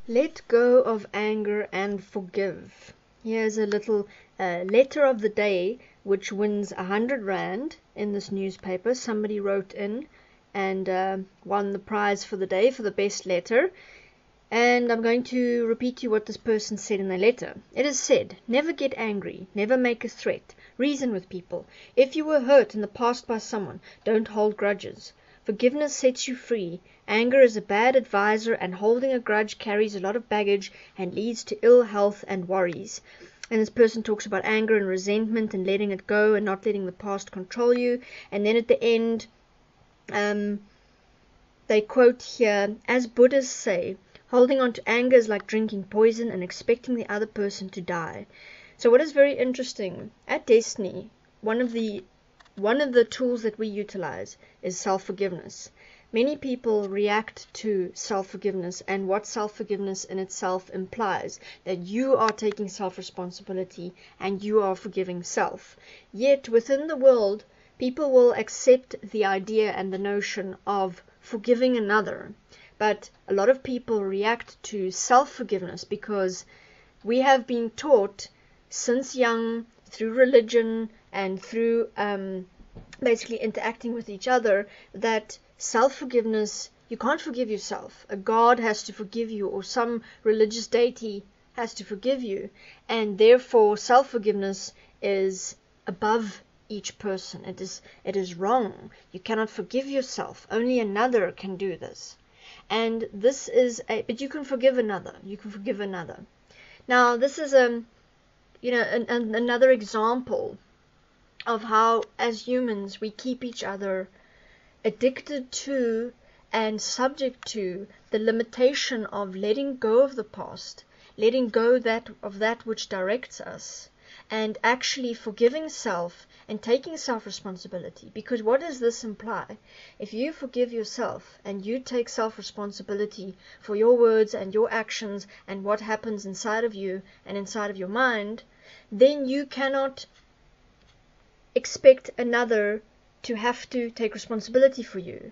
Let go of anger and forgive. Here's a little letter of the day which wins R100 in this newspaper. Somebody wrote in and won the prize for the day for the best letter. And I'm going to repeat to you what this person said in the letter. It is said, never get angry, never make a threat, reason with people. If you were hurt in the past by someone, don't hold grudges. Forgiveness sets you free. Anger is a bad advisor, and holding a grudge carries a lot of baggage and leads to ill health and worries. And this person talks about anger and resentment and letting it go and not letting the past control you. And then at the end, they quote here, as Buddhists say, holding on to anger is like drinking poison and expecting the other person to die. So what is very interesting, at Desteni, one of the tools that we utilize is self-forgiveness. Many people react to self-forgiveness and what self-forgiveness in itself implies, that you are taking self-responsibility and you are forgiving self. Yet within the world, people will accept the idea and the notion of forgiving another. But a lot of people react to self-forgiveness because we have been taught since young, through religion and through basically interacting with each other, that self-forgiveness, you can't forgive yourself. A God has to forgive you, or some religious deity has to forgive you. And therefore, self-forgiveness is above each person. It is wrong. You cannot forgive yourself. Only another can do this. And this is but you can forgive another. You can forgive another. Now, this is another example of how, as humans, we keep each other addicted to and subject to the limitation of letting go of the past, letting go of that which directs us, and actually forgiving self and taking self-responsibility. Because what does this imply? If you forgive yourself and you take self-responsibility for your words and your actions and what happens inside of you and inside of your mind, then you cannot expect another to have to take responsibility for you.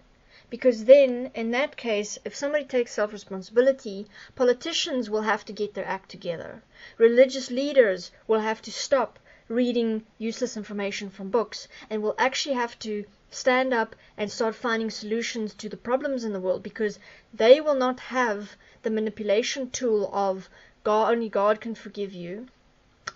Because then, in that case, if somebody takes self-responsibility, politicians will have to get their act together. Religious leaders will have to stop reading useless information from books and will actually have to stand up and start finding solutions to the problems in the world, because they will not have the manipulation tool of God, only God can forgive you,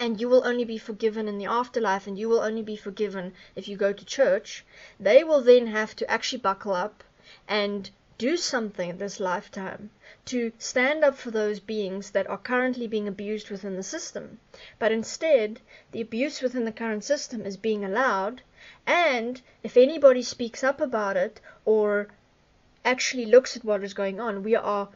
and you will only be forgiven in the afterlife, and you will only be forgiven if you go to church. They will then have to actually buckle up and do something this lifetime to stand up for those beings that are currently being abused within the system. But instead, the abuse within the current system is being allowed, and if anybody speaks up about it or actually looks at what is going on, we are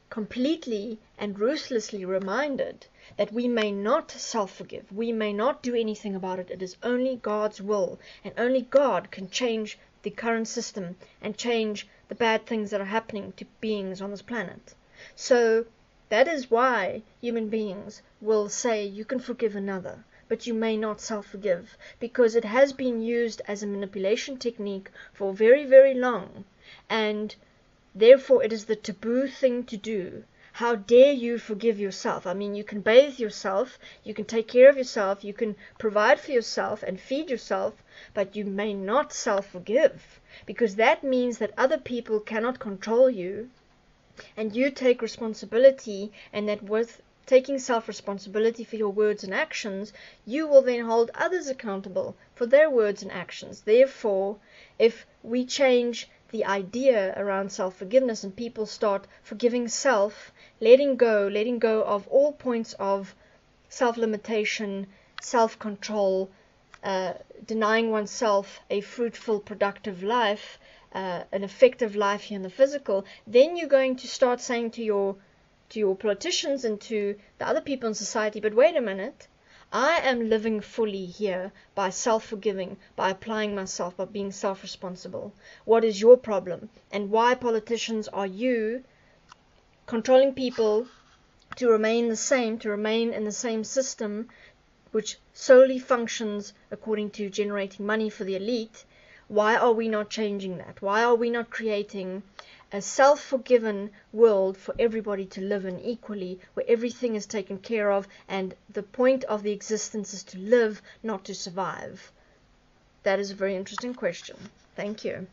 completely and ruthlessly reminded that we may not self-forgive. We may not do anything about it. It is only God's will, and only God can change the current system and change the bad things that are happening to beings on this planet. So that is why human beings will say you can forgive another, but you may not self-forgive, because it has been used as a manipulation technique for very, very long, and therefore it is the taboo thing to do. How dare you forgive yourself? I mean, you can bathe yourself, you can take care of yourself, you can provide for yourself and feed yourself, but you may not self-forgive, because that means that other people cannot control you, and you take responsibility, and that with taking self-responsibility for your words and actions, you will then hold others accountable for their words and actions. Therefore, if we change the idea around self-forgiveness and people start forgiving self, letting go of all points of self-limitation, self-control, denying oneself a fruitful, productive life, an effective life here in the physical, then you're going to start saying to your politicians and to the other people in society, but wait a minute, I am living fully here by self-forgiving, by applying myself, by being self-responsible. What is your problem? And why, politicians, are you controlling people to remain the same, to remain in the same system which solely functions according to generating money for the elite? Why are we not changing that? Why are we not creating a self-forgiven world for everybody to live in equally, where everything is taken care of and the point of the existence is to live, not to survive? That is a very interesting question. Thank you.